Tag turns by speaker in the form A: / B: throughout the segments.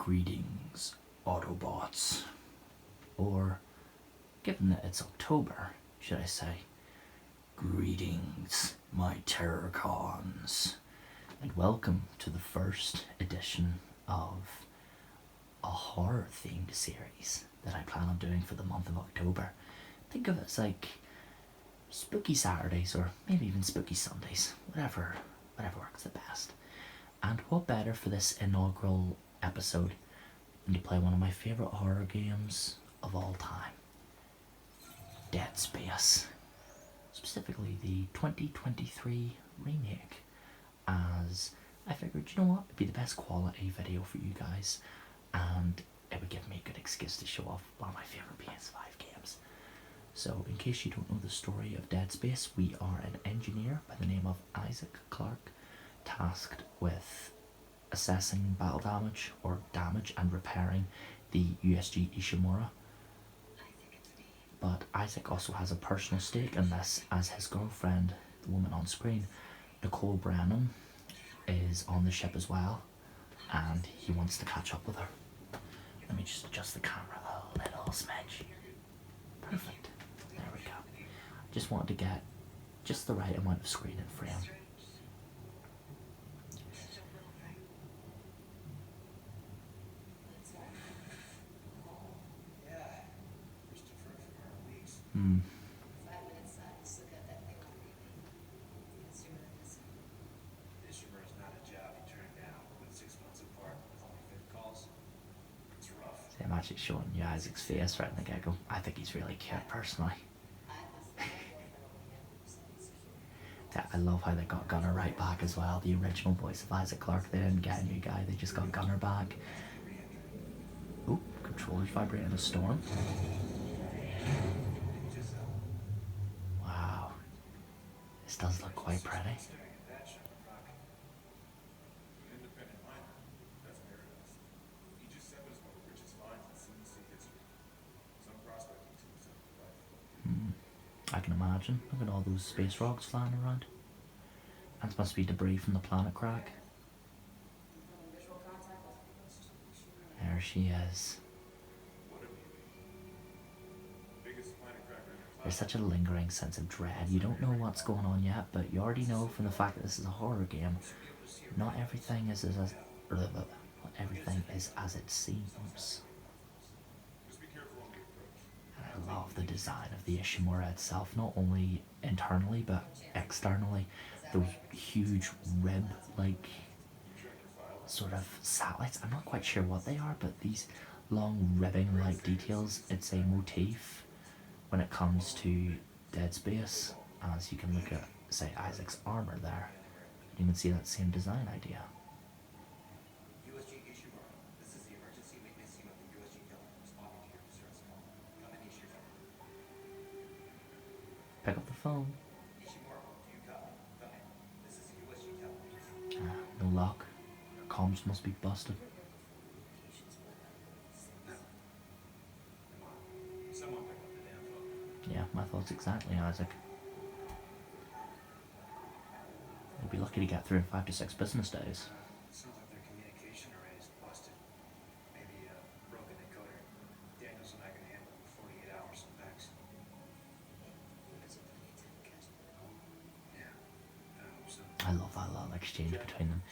A: Greetings, Autobots. Or, given that it's October, should I say, greetings, my Terrorcons. And welcome to the first edition of a horror-themed series that I plan on doing for the month of October. Think of it as like spooky Saturdays or maybe even spooky Sundays, whatever works the best. And what better for this inaugural episode than to play one of my favourite horror games of all time, Dead Space. Specifically the 2023 remake, as I figured, you know what, it'd be the best quality video for you guys and it would give me a good excuse to show off one of my favourite PS5 games. So in case you don't know the story of Dead Space, we are an engineer by the name of Isaac Clarke, tasked with assessing battle damage or damage and repairing the USG Ishimura. But Isaac also has a personal stake in this, as his girlfriend, the woman on screen, Nicole Brennan, is on the ship as well, and he wants to catch up with her. Let me just adjust the camera a little smidge. Perfect. There we go. Just wanted to get just the right amount of screen in frame. Hmm. See, I'm actually showing you Isaac's face right in the get-go. I think he's really cute, personally. Yeah, I love how they got Gunnar right back as well. The original voice of Isaac Clarke, they didn't get a new guy, they just got Gunnar back. Oop, controllers vibrating a storm. Wow, this does look quite pretty. I can imagine. Look at all those space rocks flying around. That must be debris from the planet crack. There she is. There's such a lingering sense of dread. You don't know what's going on yet, but you already know from the fact that this is a horror game, not everything is as it seems. I love the design of the Ishimura itself, not only internally but externally. Those huge rib-like sort of satellites, I'm not quite sure what they are, but these long ribbing-like details, it's a motif when it comes to Dead Space, as you can look at, say, Isaac's armour there. You can see that same design idea. Pick up the phone. No lock. Comms must be busted. Yeah, my thoughts exactly, Isaac. You'll be lucky to get through in 5 to 6 business days. I love that little exchange between them.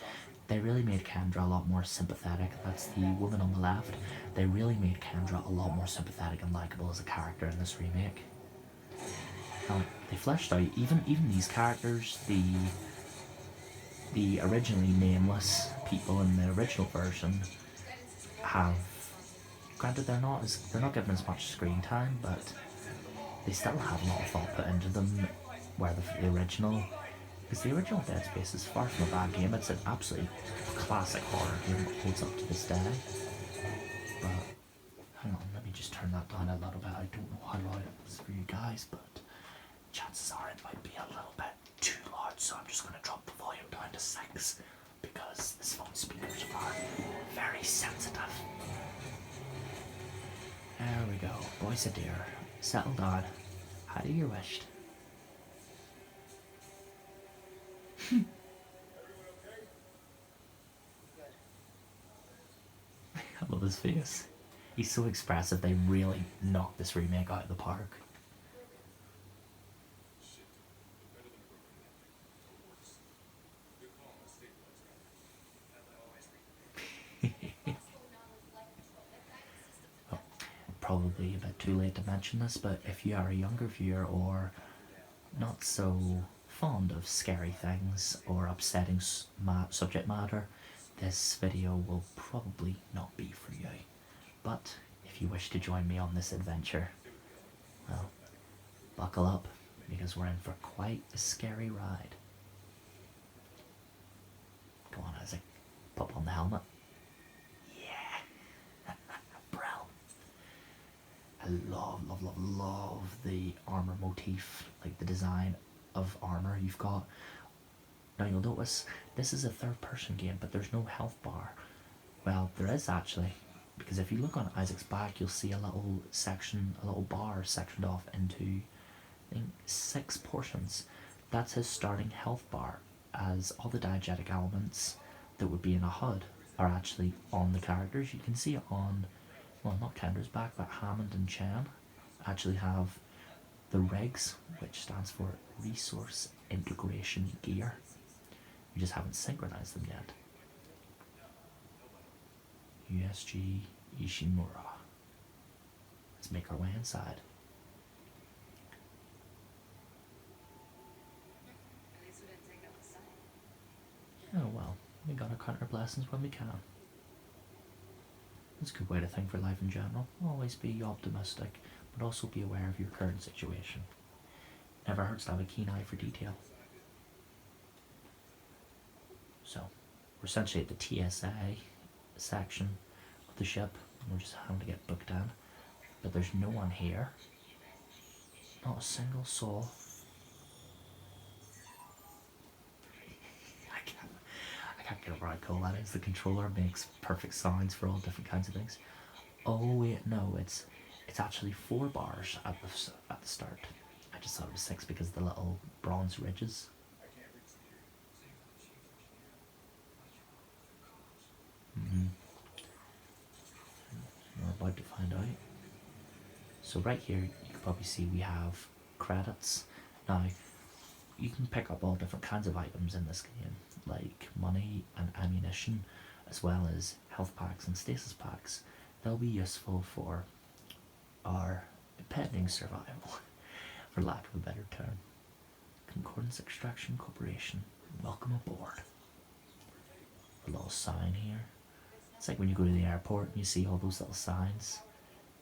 A: They really made Kendra a lot more sympathetic. That's the woman on the left. They really made Kendra a lot more sympathetic and likeable as a character in this remake. Now, they fleshed out even these characters, the originally nameless people in the original version have, granted they're not given as much screen time, but they still have a lot of thought put into them, where the original, because the original Dead Space is far from a bad game. It's an absolute classic horror game that holds up to this day. But hang on, let me just turn that down a little bit. I don't know how loud it is for you guys, but chances are it might be a little bit too loud, so I'm just going to drop the volume down to 6 because this phone speakers are very sensitive. There we go, boys and dear, settle down. How do you wish? I love his face. He's so expressive, they really knocked this remake out of the park. Well, probably a bit too late to mention this, but if you are a younger viewer or not so fond of scary things or upsetting subject matter, this video will probably not be for you. But if you wish to join me on this adventure, well, buckle up, because we're in for quite a scary ride. Go on, Isaac. Pop on the helmet. Yeah. Bro. I love the armor motif, like the design of armor you've got. Now you'll notice this is a third person game, but there's no health bar. Well, there is actually, because if you look on Isaac's back, you'll see a little section, a little bar sectioned off into, I think, 6 portions. That's his starting health bar, as all the diegetic elements that would be in a HUD are actually on the characters. You can see it on, well, not Kendra's back, but Hammond and Chen actually have the regs, which stands for Resource Integration Gear. We just haven't synchronized them yet. USG Ishimura. Let's make our way inside. Oh well, we gotta count our blessings when we can. It's a good way to think for life in general. Always be optimistic, but also be aware of your current situation. Never hurts to have a keen eye for detail. So, we're essentially at the TSA section of the ship, and we're just having to get booked in. But there's no one here. Not a single soul. I can't get over how cool that is. The controller makes perfect sounds for all different kinds of things. Oh wait, no, it's actually 4 bars at the start. I just thought it was 6 because of the little bronze ridges. We're about to find out. So right here, you can probably see we have credits. Now, you can pick up all different kinds of items in this game, like money and ammunition, as well as health packs and stasis packs. They'll be useful for our impending survival, for lack of a better term. Concordance Extraction Corporation, welcome aboard. A little sign here. It's like when you go to the airport and you see all those little signs.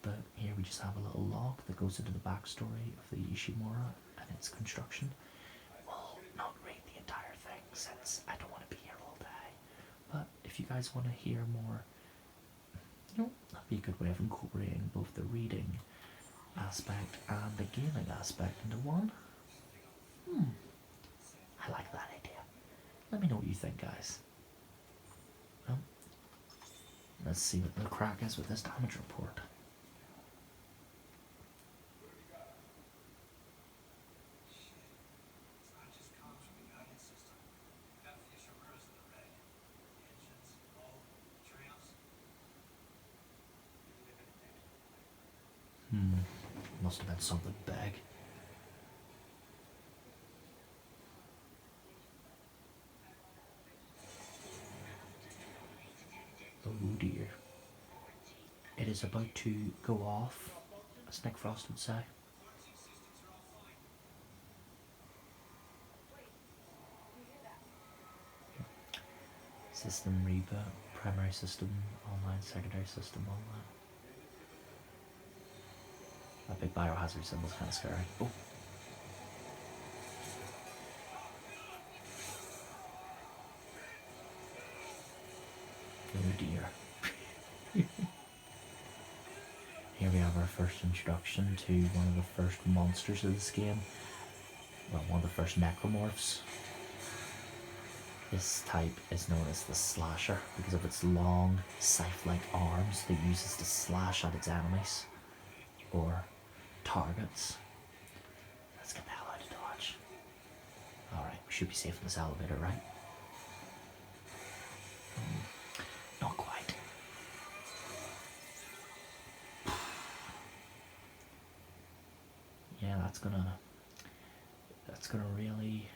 A: But here we just have a little log that goes into the backstory of the Ishimura and its construction. We'll not read the entire thing since I don't want to be here all day. But if you guys want to hear more, that'd be a good way of incorporating both the reading aspect and the gaming aspect into one. I like that idea. Let me know what you think, guys. Well, let's see what the crack is with this damage report. Must have been something big. Oh dear. It is about to go off, as Nick Frost would say. System reboot, primary system online, secondary system online. That big biohazard symbol's kind of scary. Oh. Oh dear. Here we have our first introduction to one of the first monsters of this game. Well, one of the first necromorphs. This type is known as the slasher because of its long, scythe-like arms that it uses to slash at its enemies or targets. Let's get the hell out of Dodge. Alright, we should be safe in this elevator, right? Not quite. that's gonna really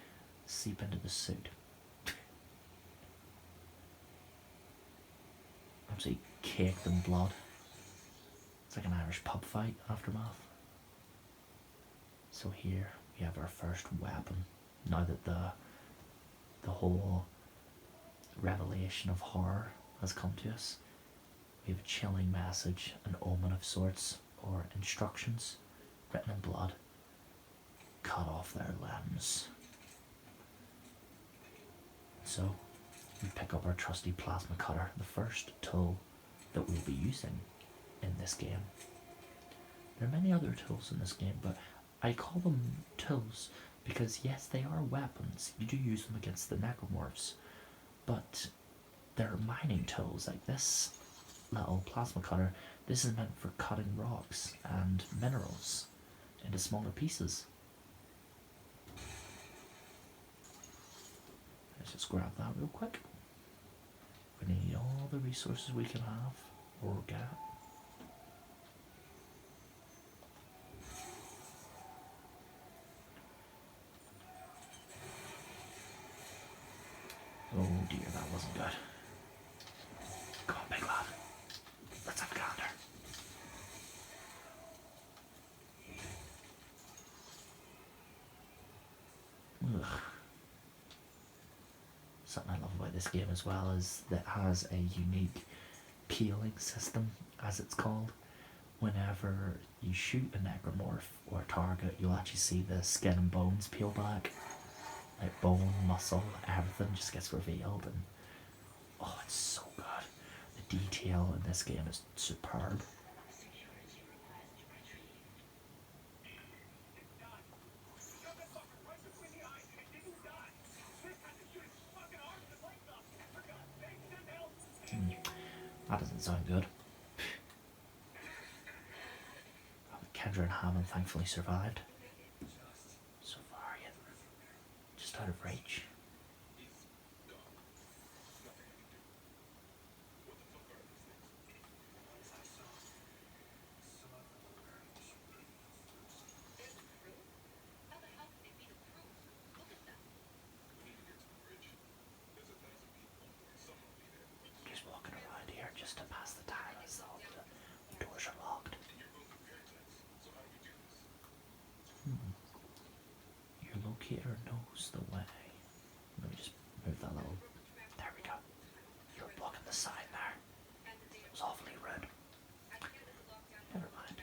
A: seep into the suit. Absolutely caked in blood. It's like an Irish pub fight aftermath. So here we have our first weapon. Now that the whole revelation of horror has come to us, we have a chilling message, an omen of sorts, or instructions written in blood. Cut off their limbs. So we pick up our trusty plasma cutter, the first tool that we'll be using in this game. There are many other tools in this game, but I call them tools because yes, they are weapons. You do use them against the necromorphs, but they're mining tools like this little plasma cutter. This is meant for cutting rocks and minerals into smaller pieces. Let's just grab that real quick. We need all the resources we can have or get. Oh dear, that wasn't good. Come on, big lad. Let's have a gander. Ugh. Something I love about this game as well is that it has a unique peeling system, as it's called. Whenever you shoot a necromorph or a target, you'll actually see the skin and bones peel back. Like bone, muscle, everything just gets revealed, and oh, it's so good. The detail in this game is superb. That doesn't sound good. Kendra and Hammond thankfully survived. So far, yet just out of reach. Just walking around here just to pass the time as though the doors are locked. Your locator knows the way. Let me just move that little. There we go. You were blocking the sign there. It was awfully rude. Never mind.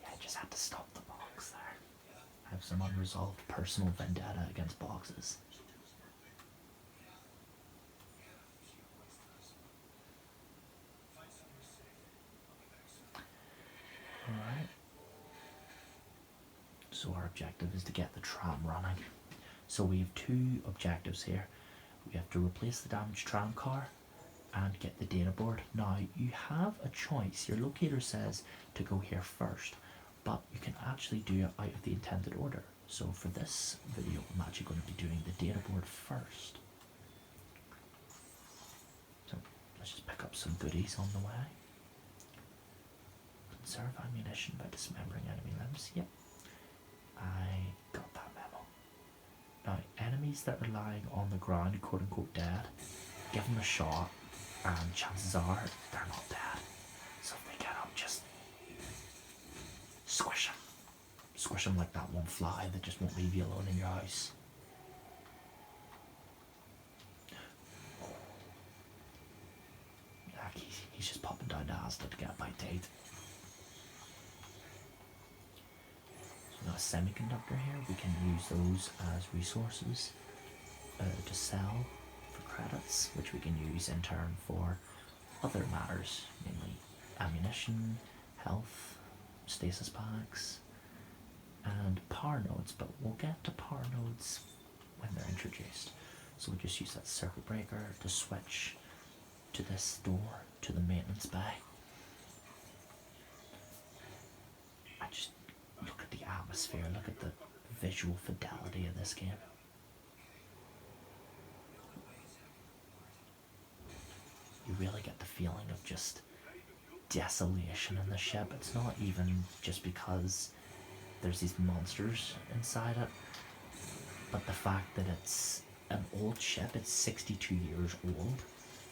A: Yeah, I just had to stop the box there. I have some unresolved personal vendetta against boxes. Alright. So our objective is to get the tram running. So we have two objectives here. We have to replace the damaged tram car and get the data board. Now you have a choice. Your locator says to go here first, but you can actually do it out of the intended order. So for this video, I'm actually going to be doing the data board first. So let's just pick up some goodies on the way. Conserve ammunition by dismembering enemy limbs. Yep, I got that memo. Now, enemies that are lying on the ground, quote unquote dead, give them a shot, and chances are they're not dead. So if they get up, just squish them. Squish them like that one fly that just won't leave you alone in your house. Yeah, he's just popping down to Asda to get a bite to eat. So we got a semiconductor here. We can use those as resources to sell for credits, which we can use in turn for other matters, namely ammunition, health, stasis packs, and power nodes, but we'll get to power nodes when they're introduced. So we'll just use that circuit breaker to switch to this door, to the maintenance bay. I just look at the atmosphere, look at the visual fidelity of this game. you really get the feeling of just desolation in the ship. It's not even just because there's these monsters inside it, but the fact that it's an old ship, it's 62 years old.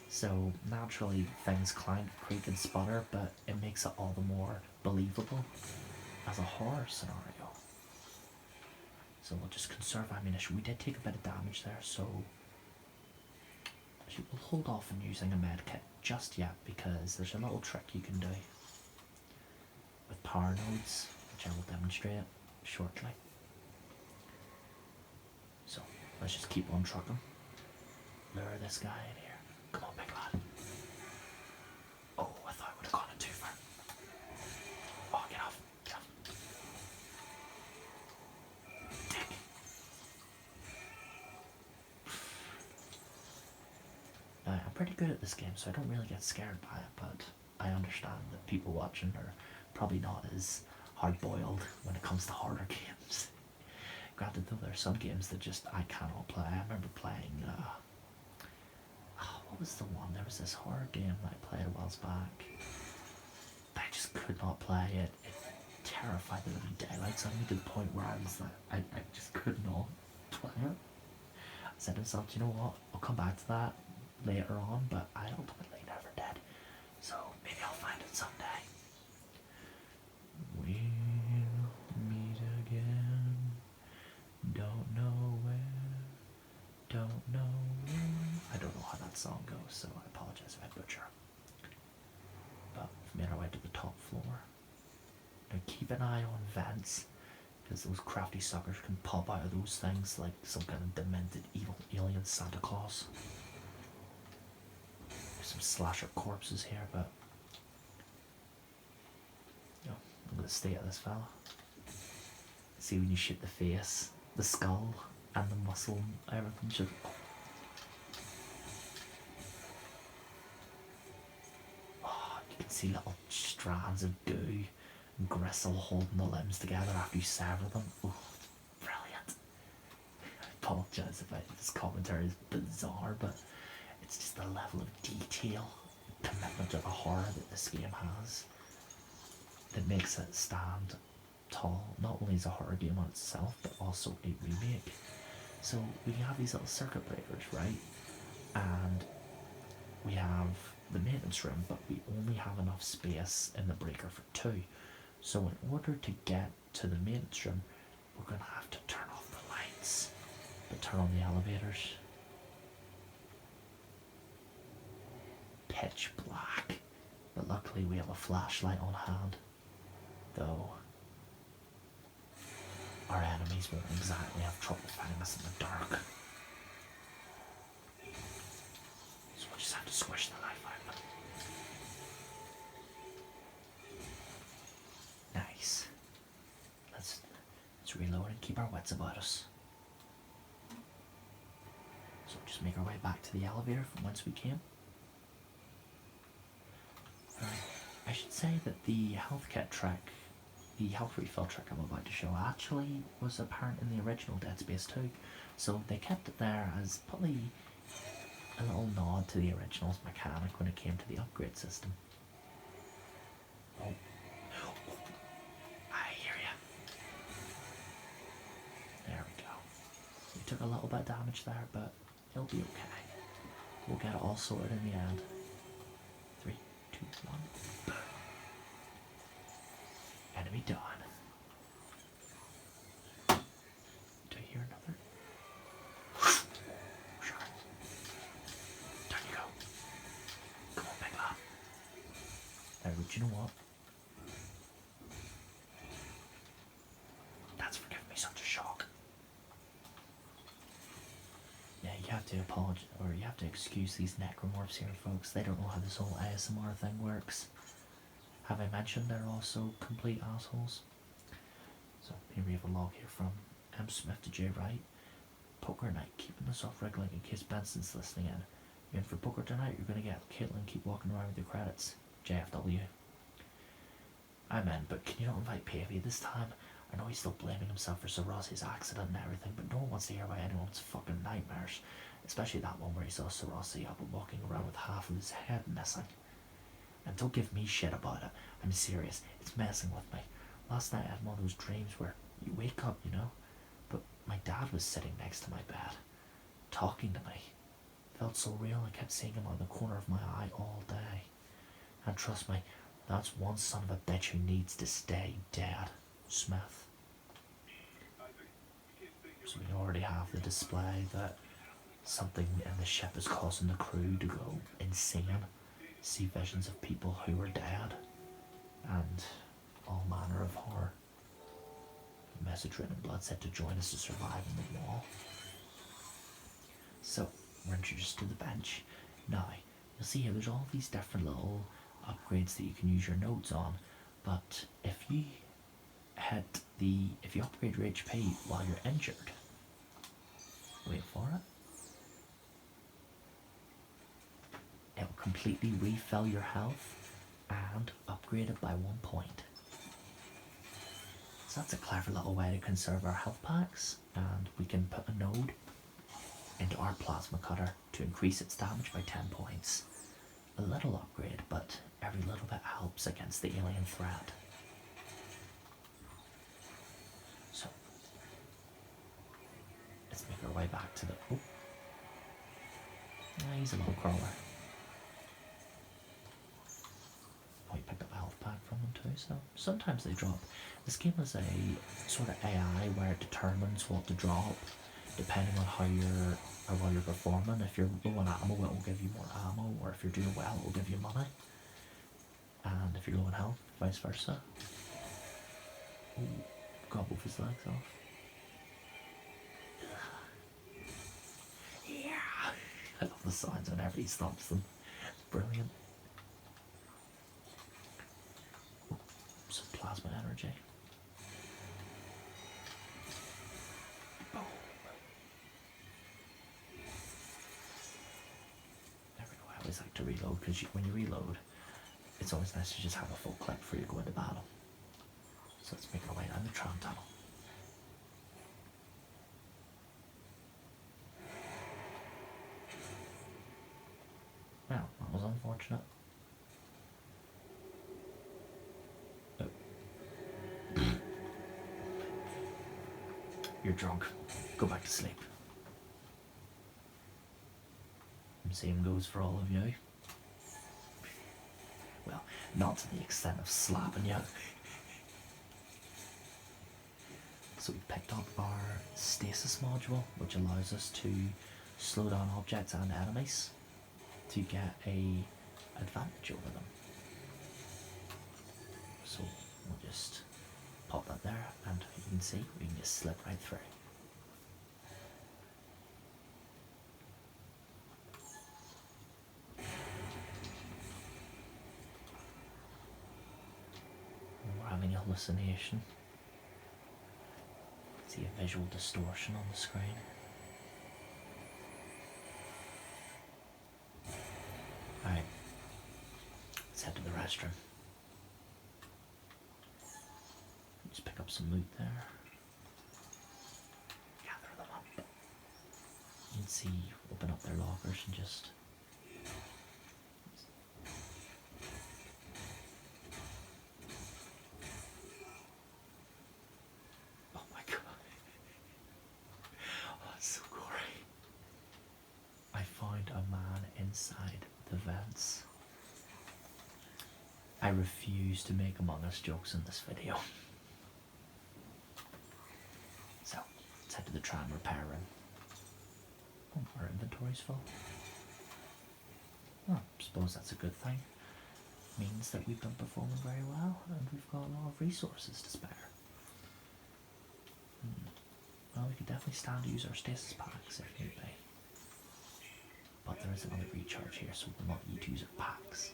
A: So naturally things clank, creak and sputter, but it makes it all the more believable as a horror scenario. So we'll just conserve ammunition. We did take a bit of damage there, so we'll hold off on using a med kit just yet, because there's a little trick you can do with power nodes, which I will demonstrate shortly. So let's just keep on trucking. Lure this guy in here. Come on, big lad. Oh, I thought I would have gone in too far. Oh, get off. Get off. Dick. Now, I'm pretty good at this game, so I don't really get scared by it, but I understand that people watching are probably not as hard-boiled when it comes to horror games. Granted, though, there are some games that just I cannot play. I remember playing, what was the one? There was this horror game that I played a while back. I just could not play it. It terrified the living daylights out of me, to the point where I was like, I just could not play it. I said to myself, you know what? I'll come back to that later on, but I ultimately never did. So maybe I'll find it someday. We'll meet again. Don't know where. Don't know where. I don't know how that song goes, so I apologize if I butcher. But we've made our way to the top floor. Now keep an eye on vents, because those crafty suckers can pop out of those things like some kind of demented evil alien Santa Claus. There's some slasher corpses here, but look at the state of this fella. See, when you shoot the face, the skull and the muscle, everything should. Oh, you can see little strands of goo and gristle holding the limbs together after you sever them. Oh, brilliant. I apologise if this commentary is bizarre, but it's just the level of detail, commitment to the horror that this game has, that makes it stand tall, not only as a horror game on itself, but also a remake. So we have these little circuit breakers, right? And we have the maintenance room, but we only have enough space in the breaker for 2. So in order to get to the maintenance room, we're going to have to turn off the lights, but turn on the elevators. Pitch black, but luckily we have a flashlight on hand, though our enemies won't exactly have trouble finding us in the dark. So we'll just have to squish the life out of them. Nice. Let's reload and keep our wits about us. So we'll just make our way back to the elevator from whence we came. I should say that the health kit trick, the health refill trick I'm about to show, actually was apparent in the original Dead Space 2. So they kept it there as probably a little nod to the original's mechanic when it came to the upgrade system. Oh. I hear ya. There we go. We took a little bit of damage there, but it'll be okay. We'll get it all sorted in the end. 3, 2, 1. Boom. Enemy done. Do I hear another? Sure. Down you go. Come on, big lad. There, but you know what? That's for giving me such a shock. Yeah, you have to apologize, or you have to excuse these necromorphs here, folks. They don't know how this whole ASMR thing works. Have I mentioned they're also complete assholes? So here we have a log here from M. Smith to J. Wright. Poker night, keeping this off wriggling in case Benson's listening in. You're in for poker tonight, you're gonna get Caitlin, keep walking around with your credits. JFW. I'm in, but can you not invite Pavey this time? I know he's still blaming himself for Sir Rossi's accident and everything, but no one wants to hear about anyone's fucking nightmares. Especially that one where he saw Sir Rossi up and walking around with half of his head missing. And don't give me shit about it. I'm serious. It's messing with me. Last night I had one of those dreams where you wake up, you know, but my dad was sitting next to my bed, talking to me. It felt so real. I kept seeing him on the corner of my eye all day. And trust me, that's one son of a bitch who needs to stay dead. Smith. So we already have the display that something in the ship is causing the crew to go insane, see visions of people who are dead, and all manner of horror. The message written in blood said to join us to survive on the wall. So, we're introduced to the bench. Now, you'll see here there's all these different little upgrades that you can use your nodes on, but if you upgrade your HP while you're injured, wait for it, it will completely refill your health and upgrade it by 1 point. So that's a clever little way to conserve our health packs, and we can put a node into our plasma cutter to increase its damage by 10 points. A little upgrade, but every little bit helps against the alien threat. So, let's make our way back to the... Oh. He's a little crawler. Oh, you picked up a health pack from them too, so sometimes they drop. This game is a sort of AI where it determines what to drop depending on how you're performing. If you're low on ammo, it will give you more ammo, or if you're doing well, it will give you money. And if you're low on health, vice versa. Ooh, got both his legs off. Yeah! I love the sounds whenever he stomps them. It's brilliant. Ooh, some plasma energy. Boom. I always like to reload, because when you reload, it's always nice to just have a full clip before you go into battle. So let's make our way down the tram tunnel. Well, that was unfortunate. Oh. You're drunk. Go back to sleep. Same goes for all of you. Well, not to the extent of slapping you. So we picked up our stasis module, which allows us to slow down objects and enemies to get a advantage over them. So we'll just pop that there, and you can see we can just slip right through. Having a hallucination. See a visual distortion on the screen. Alright, let's head to the restroom. Just pick up some loot there. Gather them up. You can see, open up their lockers and just... inside the vents. I refuse to make Among Us jokes in this video. So, let's head to the tram repair room. Oh, our inventory's full. Oh, I suppose that's a good thing. Means that we've been performing very well and we've got a lot of resources to spare. Well, we could definitely stand to use our stasis packs if need be. But there is another recharge here, so we'll not need to use our packs.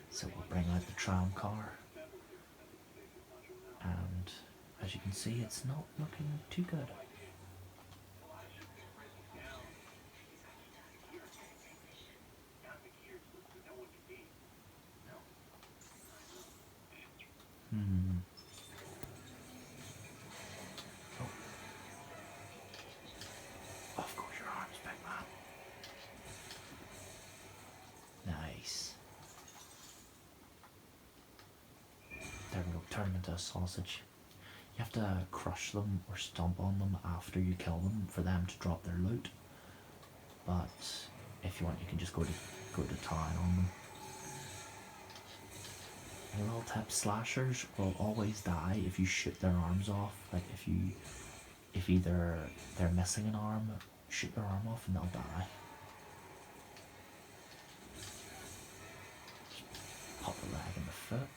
A: So we'll bring out the tram car, and as you can see, it's not looking too good. Hmm. Oh. Of course your arms, big man. Nice. There we go, turn them into a sausage. You have to crush them or stomp on them after you kill them for them to drop their loot. But if you want, you can just go to town on them. A little tip: slashers will always die if you shoot their arms off. Like if either they're missing an arm, shoot their arm off and they'll die. Just pop the leg and the foot,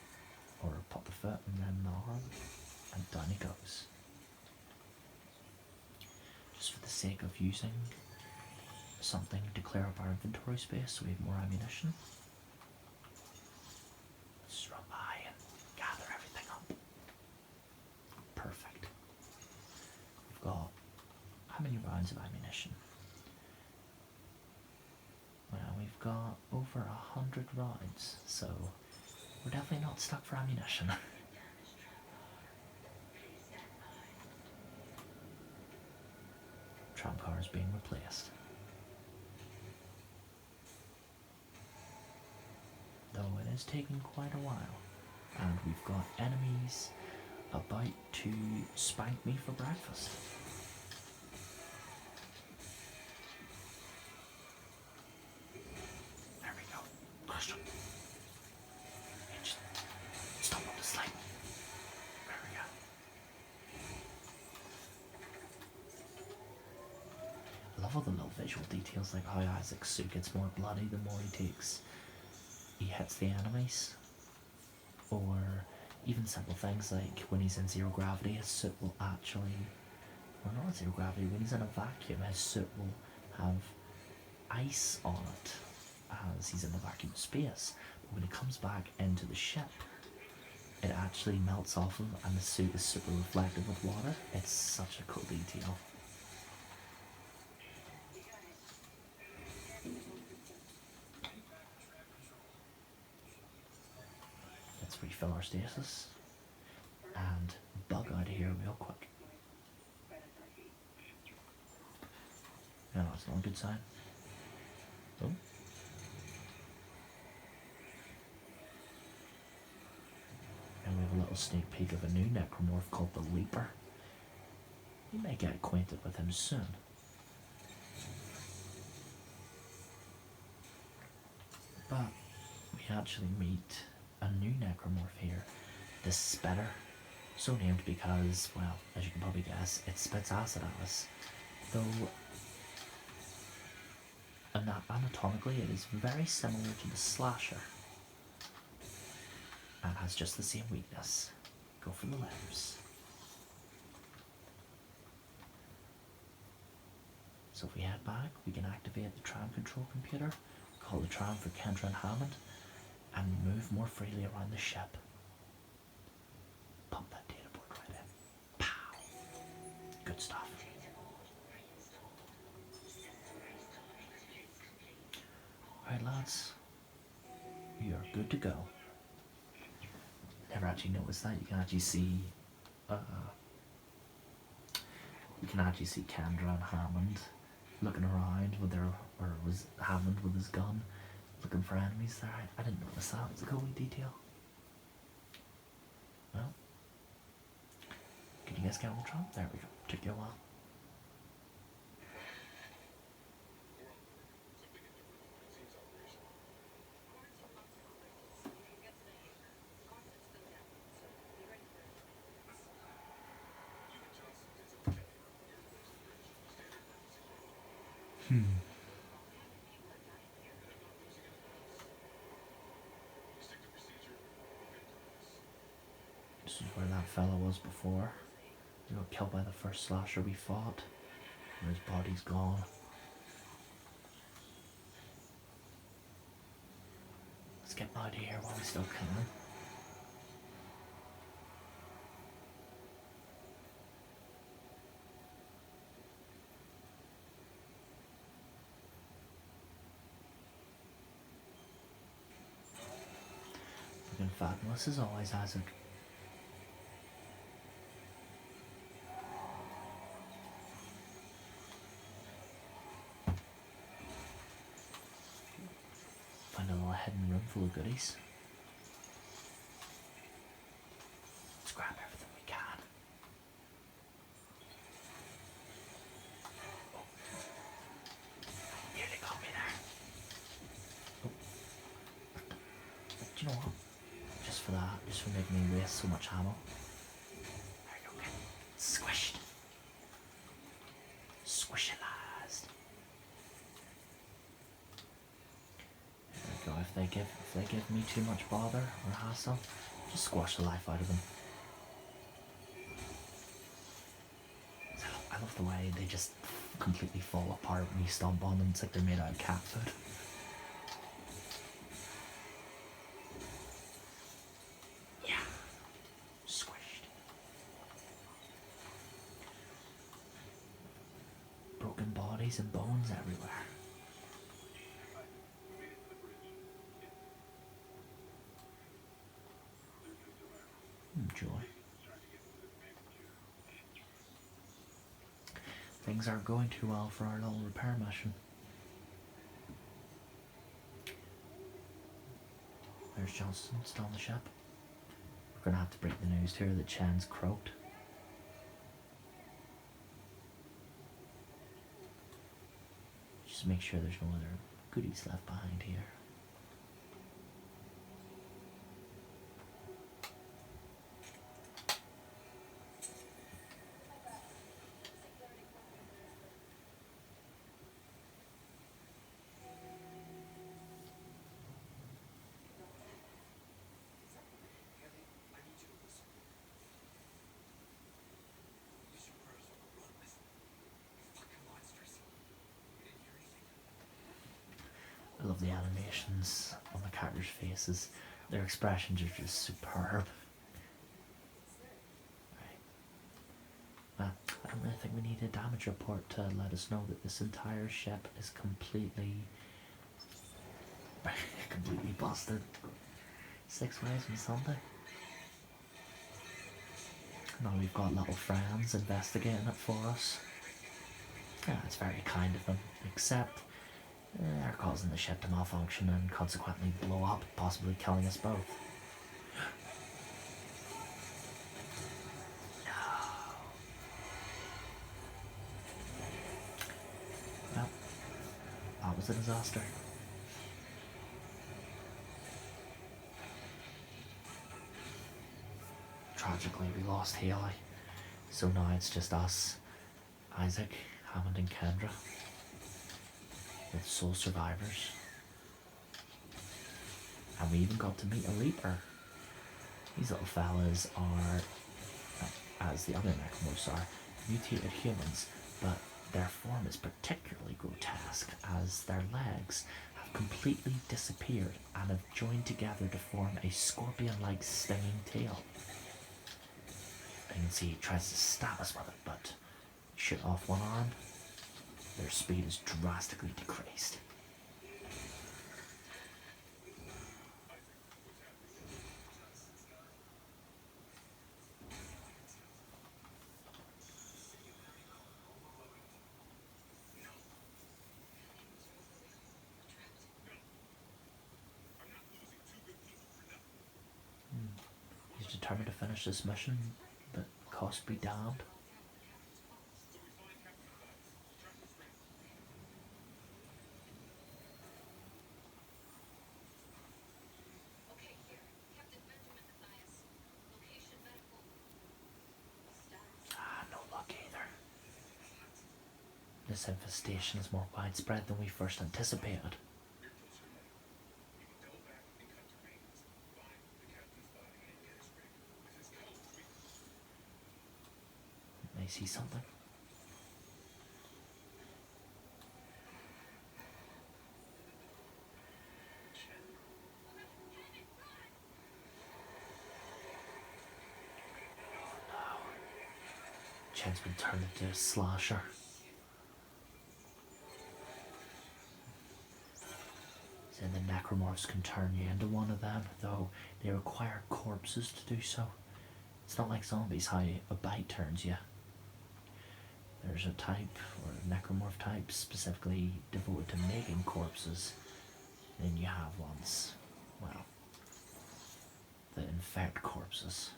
A: or pop the foot and then the arm, and down he goes. Just for the sake of using something to clear up our inventory space so we have more ammunition. Let's just run by and gather everything up. Perfect. We've got how many rounds of ammunition? Well, we've got over 100 rounds, so we're definitely not stuck for ammunition. Tram car is being replaced. Though it is taking quite a while, and we've got enemies about to spank me for breakfast. There we go. Question. Just stop on the slide. There we go. I love all the little visual details, like how Isaac's suit gets more bloody the more he hits the enemies, or even simple things like when he's in zero gravity, his suit will actually, or not zero gravity, when he's in a vacuum, his suit will have ice on it as he's in the vacuum of space. But when he comes back into the ship, it actually melts off him and the suit is super reflective with water. It's such a cool detail. Let's refill our stasis and bug out of here real quick. No, that's not a good sign. Oh. And we have a little sneak peek of a new necromorph called the Leaper. You may get acquainted with him soon. But we actually meet a new necromorph here, the Spitter. So named because, well, as you can probably guess, it spits acid at us. Though anatomically it is very similar to the Slasher and has just the same weakness. Go for the limbs. So if we head back, we can activate the tram control computer, call the tram for Kendra and Hammond, and move more freely around the ship. Pump that data board right in. Pow! Good stuff. Alright lads, you are good to go. Never actually noticed that. You can actually see Kendra and Hammond looking around with their, or was Hammond with his gun looking for enemies there. I didn't notice that. It's a cool detail. Well, can you guys get on the tram? There we go. Took you a while. This is where that fella was before. He got killed by the first slasher we fought, and his body's gone. Let's get out of here while we still can. Looking fabulous as always, Isaac. hidden room full of goodies. Let's grab everything we can. Oh. Nearly got me there. Oh. Do you know what? Just for that, just for making me waste so much ammo. There you go, get squished. Squishalized. There we go, if they give me too much bother or hassle, just squash the life out of them. I love the way they just completely fall apart when you stomp on them. It's like they're made out of cat food. Yeah. Squished. Broken bodies and bones everywhere. Joy. Things aren't going too well for our little repair mission. There's Johnston, still on the ship. We're gonna have to break the news to her that Chen's croaked. Just make sure there's no other goodies left behind here. I love the animations on the characters' faces. Their expressions are just superb. Right. Well, I don't really think we need a damage report to let us know that this entire ship is completely busted. 6 ways from Sunday. Now we've got little friends investigating it for us. Yeah, it's very kind of them, except they're causing the ship to malfunction and consequently blow up, possibly killing us both. No. Well, that was a disaster. Tragically, we lost Haley, so now it's just us, Isaac, Hammond and Kendra. The sole survivors. And we even got to meet a Reaper. These little fellas are, as the other necromorphs are, mutated humans, but their form is particularly grotesque as their legs have completely disappeared and have joined together to form a scorpion-like stinging tail. You can see he tries to stab us with it, but shoot off one arm. Their speed is drastically decreased. He's determined to finish this mission, but cost be damned. This infestation is more widespread than we first anticipated. May see something. No. Chen's been turned into a slasher. And the necromorphs can turn you into one of them, though they require corpses to do so. It's not like zombies, how a bite turns you. There's a type, or a necromorph type, specifically devoted to making corpses. Then you have ones, well, that infect corpses.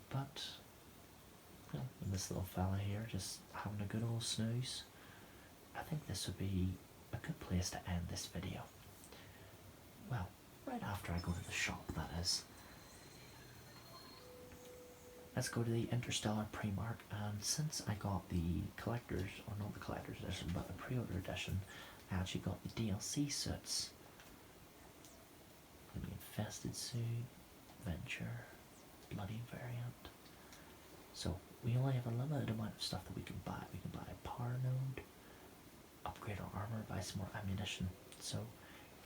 A: But, well, this little fella here just having a good old snooze. I think this would be a good place to end this video. Well, right after I go to the shop, that is. Let's go to the Interstellar Primark, and since I got the collector's, or not the collector's edition, but the pre-order edition, I actually got the DLC suits. The infested suit, Venture, Bloody variant. So we only have a limited amount of stuff that we can buy. We can buy a power node, upgrade our armor, buy some more ammunition. So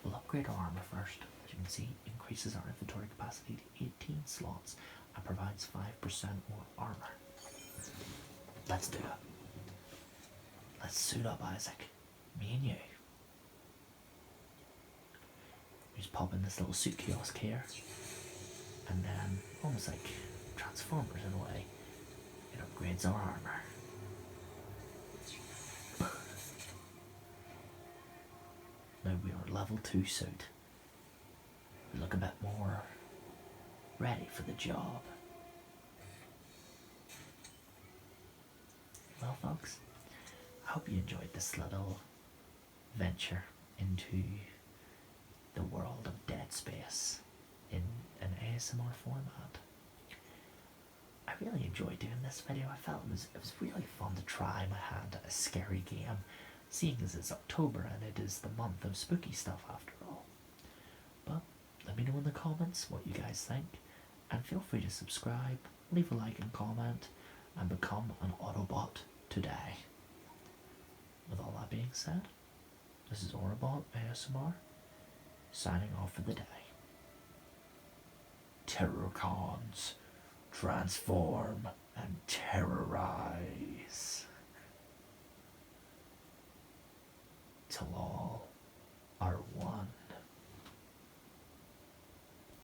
A: we'll upgrade our armor first. As you can see, increases our inventory capacity to 18 slots and provides 5% more armor. Let's do it. Let's suit up, Isaac. Me and you. We just pop in this little suit kiosk here, and then, almost like Transformers in a way, it upgrades our armor. Now we are level 2 suit. We look a bit more ready for the job. Well, folks, I hope you enjoyed this little venture into the world of Dead Space in an ASMR format. I really enjoyed doing this video. I felt it was really fun to try my hand at a scary game, seeing as it's October and it is the month of spooky stuff after all. But let me know in the comments what you guys think, and feel free to subscribe, leave a like and comment, and become an Autobot today. With all that being said, this is Autobot ASMR, signing off for the day. Terrorcons, transform and terrorize. Till all